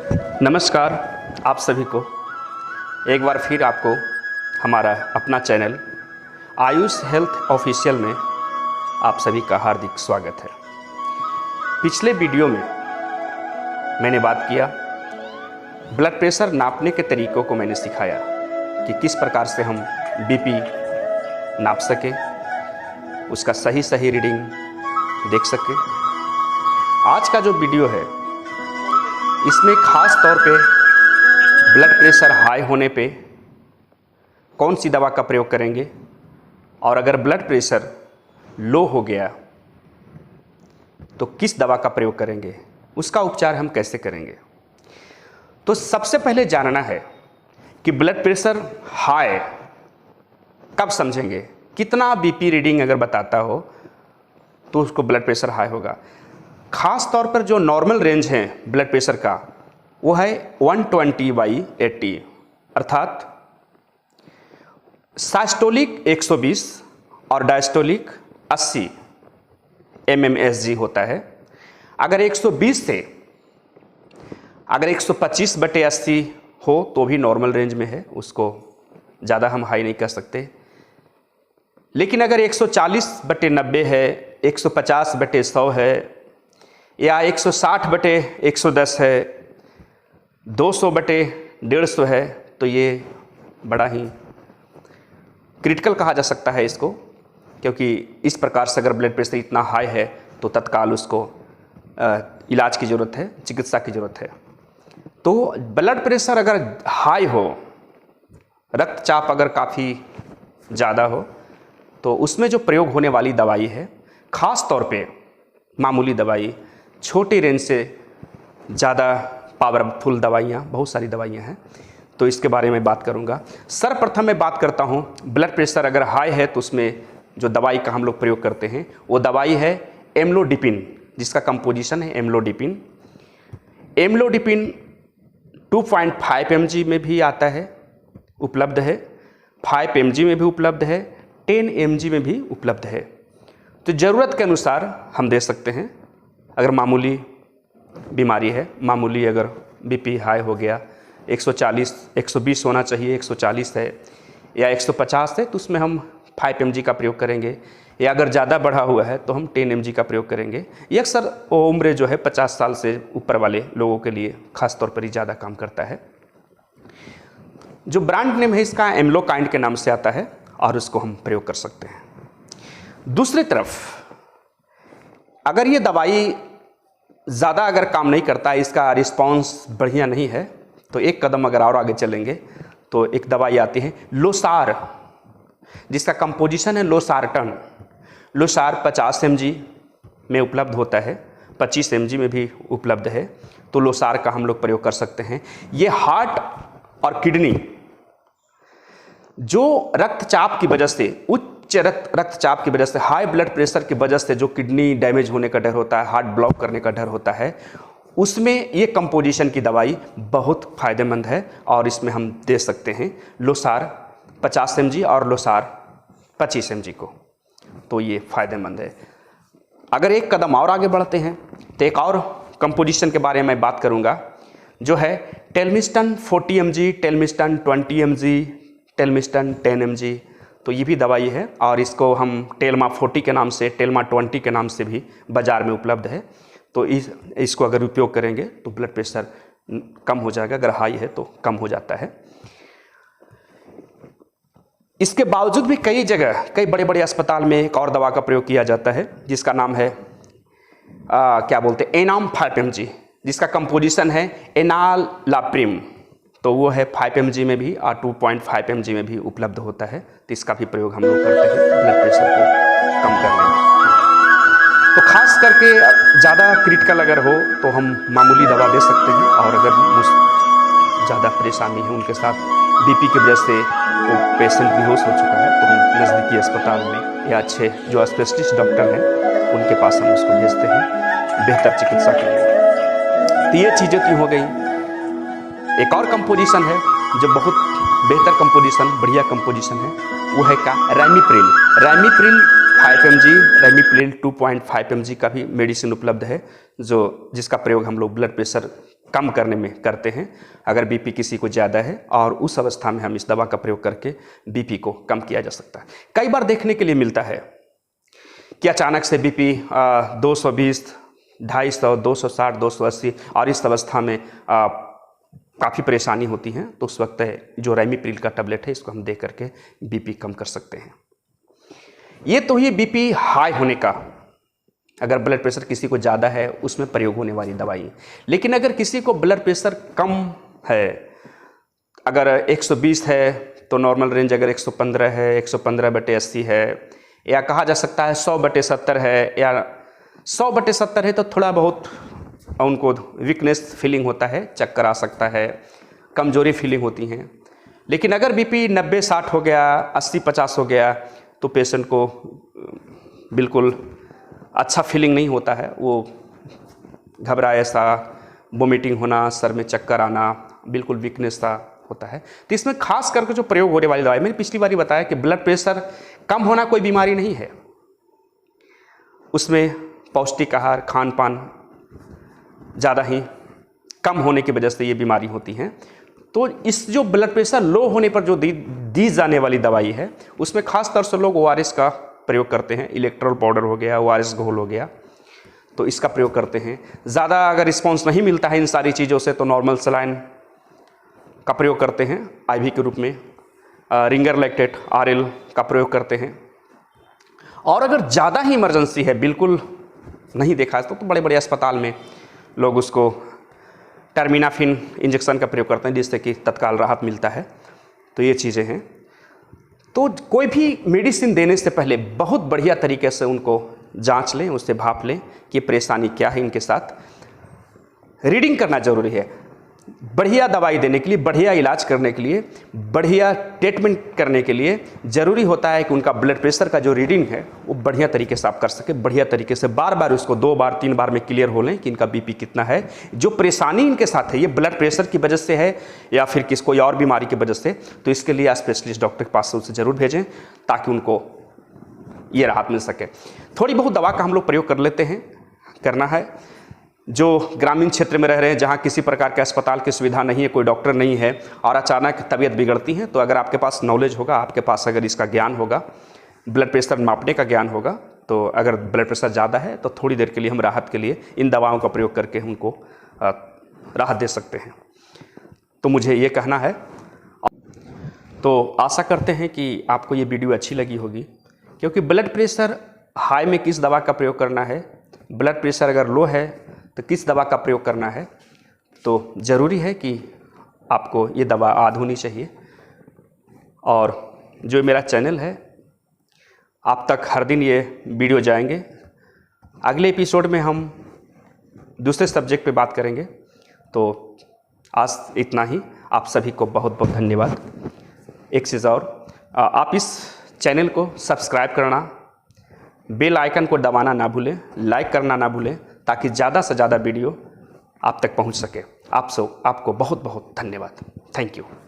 नमस्कार आप सभी को। एक बार फिर आपको हमारा अपना चैनल आयुष हेल्थ ऑफिशियल में आप सभी का हार्दिक स्वागत है। पिछले वीडियो में मैंने बात किया ब्लड प्रेशर नापने के तरीक़ों को मैंने सिखाया कि किस प्रकार से हम बीपी नाप सकें, उसका सही रीडिंग देख सकें। आज का जो वीडियो है इसमें ख़ास तौर पे ब्लड प्रेशर हाई होने पे कौन सी दवा का प्रयोग करेंगे और अगर ब्लड प्रेशर लो हो गया तो किस दवा का प्रयोग करेंगे, उसका उपचार हम कैसे करेंगे। तो सबसे पहले जानना है कि ब्लड प्रेशर हाई कब समझेंगे। कितना बीपी रीडिंग अगर बताता हो तो उसको ब्लड प्रेशर हाई होगा। ख़ास तौर पर जो नॉर्मल रेंज है ब्लड प्रेशर का वो है 120/80, अर्थात साइस्टोलिक 120 और डायस्टोलिक 80 mmSg होता है। अगर 120 से अगर 125/80 हो तो भी नॉर्मल रेंज में है, उसको ज़्यादा हम हाई नहीं कर सकते। लेकिन अगर 140/90 है, 150/100 है या 160/110 है, 200/150 है तो ये बड़ा ही क्रिटिकल कहा जा सकता है इसको, क्योंकि इस प्रकार से अगर ब्लड प्रेशर इतना हाई है तो तत्काल उसको इलाज की ज़रूरत है, चिकित्सा की ज़रूरत है। तो ब्लड प्रेशर अगर हाई हो, रक्तचाप अगर काफ़ी ज़्यादा हो तो उसमें जो प्रयोग होने वाली दवाई है, ख़ास तौर पे मामूली दवाई, छोटी रेंज से ज़्यादा पावरफुल दवाइयाँ, बहुत सारी दवाइयाँ हैं, तो इसके बारे में बात करूँगा। सर्वप्रथम मैं बात करता हूँ ब्लड प्रेशर अगर हाई है तो उसमें जो दवाई का हम लोग प्रयोग करते हैं वो दवाई है एम्लोडिपिन, जिसका कंपोजिशन है एम्लोडिपिन। एम्लोडिपिन 2.5 mg में भी आता है, उपलब्ध है, 5 mg में भी उपलब्ध है, 10 mg में भी उपलब्ध है। तो ज़रूरत के अनुसार हम दे सकते हैं। अगर मामूली बीमारी है, मामूली अगर बीपी हाई हो गया, 120 होना चाहिए, 140 है या 150 है तो उसमें हम 5 mg का प्रयोग करेंगे, या अगर ज़्यादा बढ़ा हुआ है तो हम 10 mg का प्रयोग करेंगे। ये अक्सर उम्र जो है 50 साल से ऊपर वाले लोगों के लिए खास तौर पर ही ज़्यादा काम करता है। जो ब्रांड नेम है इसका एम्लोकाइंड के नाम से आता है और उसको हम प्रयोग कर सकते हैं। दूसरी तरफ अगर ये दवाई ज़्यादा अगर काम नहीं करता, इसका रिस्पांस बढ़िया नहीं है, तो एक कदम अगर और आगे चलेंगे तो एक दवाई आती है लोसार, जिसका कंपोजिशन है लोसार्टन। लोसार 50 mg में उपलब्ध होता है, 25 mg में भी उपलब्ध है, तो लोसार का हम लोग प्रयोग कर सकते हैं। ये हार्ट और किडनी जो रक्तचाप की वजह से, उच्च रक्तचाप की वजह से, हाई ब्लड प्रेशर की वजह से जो किडनी डैमेज होने का डर होता है, हार्ट ब्लॉक करने का डर होता है, उसमें ये कंपोजिशन की दवाई बहुत फ़ायदेमंद है और इसमें हम दे सकते हैं लोसार 50 mg और लोसार 25 mg को, तो ये फ़ायदेमंद है। अगर एक कदम और आगे बढ़ते हैं तो एक और कंपोजिशन के बारे में बात करूँगा जो है टेलमिस्टन 40 mg, टेलमिस्टन 20 mg, टेलमिस्टन 10 mg। तो ये भी दवाई है और इसको हम टेलमा 40 के नाम से, टेलमा 20 के नाम से भी बाज़ार में उपलब्ध है। तो इसको अगर उपयोग करेंगे तो ब्लड प्रेशर कम हो जाएगा, अगर हाई है तो कम हो जाता है। इसके बावजूद भी कई जगह, कई बड़े बड़े अस्पताल में एक और दवा का प्रयोग किया जाता है जिसका नाम है क्या बोलते हैं, एनाम 5 mg, जिसका कंपोजिशन है एनालाप्रिम। तो वो है 5 mg में भी और 2.5 mg में भी उपलब्ध होता है, तो इसका भी प्रयोग हम लोग करते हैं ब्लड प्रेशर को कम करने में। तो खास करके ज़्यादा क्रिटिकल अगर हो तो हम मामूली दवा दे सकते हैं, और अगर ज़्यादा परेशानी है उनके साथ, बीपी की वजह से वो पेशेंट बेहोश हो चुका है, तो हम नज़दीकी अस्पताल में या अच्छे जो स्पेशलिस्ट डॉक्टर हैं उनके पास हम उसको भेजते हैं बेहतर चिकित्सा के लिए। तो ये चीज़ें तो हो गई। एक और कंपोजिशन है जो बहुत बेहतर कंपोजिशन, बढ़िया कंपोजिशन है, वो है क्या, रैमीप्रिल। रैमीप्रिल 5 mg, रैमीप्रिल 2.5 mg का भी मेडिसिन उपलब्ध है, जिसका प्रयोग हम लोग ब्लड प्रेशर कम करने में करते हैं अगर बीपी किसी को ज़्यादा है, और उस अवस्था में हम इस दवा का प्रयोग करके बीपी को कम किया जा सकता है। कई बार देखने के लिए मिलता है कि अचानक से बीपी 220, 250, 260, 280, और इस अवस्था में काफ़ी परेशानी होती है, तो उस वक्त जो रेमिप्रिल का टैबलेट है इसको हम दे करके बीपी कम कर सकते हैं। ये तो ही बीपी हाई होने का, अगर ब्लड प्रेशर किसी को ज़्यादा है उसमें प्रयोग होने वाली दवाई। लेकिन अगर किसी को ब्लड प्रेशर कम है, अगर 120 है तो नॉर्मल रेंज अगर 115 है, 115/80 है, या कहा जा सकता है 100/70 है, या 100/70 है तो थोड़ा बहुत उनको वीकनेस फीलिंग होता है, चक्कर आ सकता है, कमजोरी फीलिंग होती हैं। लेकिन अगर बीपी 90-60 हो गया, 80-50 हो गया, तो पेशेंट को बिल्कुल अच्छा फीलिंग नहीं होता है, वो घबराए सा, वोमिटिंग होना, सर में चक्कर आना, बिल्कुल वीकनेस सा होता है। तो इसमें खास करके जो प्रयोग होने वाली दवाई, मैंने पिछली बार ही बताया कि ब्लड प्रेशर कम होना कोई बीमारी नहीं है, उसमें पौष्टिक आहार, खान पान ज़्यादा ही कम होने की वजह से ये बीमारी होती हैं। तो इस जो ब्लड प्रेशर लो होने पर जो दी जाने वाली दवाई है, उसमें खास तौर से लोग ORS का प्रयोग करते हैं, इलेक्ट्रोल पाउडर हो गया, ORS घोल हो गया, तो इसका प्रयोग करते हैं। ज़्यादा अगर रिस्पॉन्स नहीं मिलता है इन सारी चीज़ों से तो नॉर्मल सलाइन का प्रयोग करते हैं IV के रूप में, रिंगर लैक्टेट RL का प्रयोग करते हैं। और अगर ज़्यादा ही इमरजेंसी है, बिल्कुल नहीं देखा है, तो बड़े बड़े अस्पताल में लोग उसको टर्मिनाफिन इंजेक्शन का प्रयोग करते हैं, जिससे कि तत्काल राहत मिलता है। तो ये चीज़ें हैं। तो कोई भी मेडिसिन देने से पहले बहुत बढ़िया तरीके से उनको जांच लें, उससे भाप लें कि परेशानी क्या है इनके साथ। रीडिंग करना जरूरी है। बढ़िया दवाई देने के लिए, बढ़िया इलाज करने के लिए, बढ़िया ट्रीटमेंट करने के लिए ज़रूरी होता है कि उनका ब्लड प्रेशर का जो रीडिंग है वो बढ़िया तरीके से आप कर सके, बढ़िया तरीके से बार बार उसको 2 बार 3 बार में क्लियर हो लें कि इनका बीपी कितना है, जो परेशानी इनके साथ है ये ब्लड प्रेशर की वजह से है या फिर किस कोई और बीमारी की वजह से। तो इसके लिए स्पेशलिस्ट डॉक्टर के पास उसे ज़रूर भेजें ताकि उनको ये राहत मिल सके। थोड़ी बहुत दवा का हम लोग प्रयोग कर लेते हैं, करना है। जो ग्रामीण क्षेत्र में रह रहे हैं, जहाँ किसी प्रकार के अस्पताल की सुविधा नहीं है, कोई डॉक्टर नहीं है और अचानक तबीयत बिगड़ती है, तो अगर आपके पास नॉलेज होगा, आपके पास अगर इसका ज्ञान होगा, ब्लड प्रेशर मापने का ज्ञान होगा, तो अगर ब्लड प्रेशर ज़्यादा है तो थोड़ी देर के लिए हम राहत के लिए इन दवाओं का प्रयोग करके उनको राहत दे सकते हैं। तो मुझे ये कहना है। तो आशा करते हैं कि आपको ये वीडियो अच्छी लगी होगी, क्योंकि ब्लड प्रेशर हाई में किस दवा का प्रयोग करना है, ब्लड प्रेशर अगर लो है तो किस दवा का प्रयोग करना है, तो ज़रूरी है कि आपको ये दवा याद होनी चाहिए। और जो मेरा चैनल है, आप तक हर दिन ये वीडियो जाएंगे। अगले एपिसोड में हम दूसरे सब्जेक्ट पे बात करेंगे। तो आज इतना ही। आप सभी को बहुत बहुत धन्यवाद। एक चीज़ और, आप इस चैनल को सब्सक्राइब करना, बेल आइकन को दबाना ना भूलें, लाइक करना ना भूलें, ताकि ज़्यादा से ज़्यादा वीडियो आप तक पहुंच सके। आपको बहुत बहुत धन्यवाद। Thank you.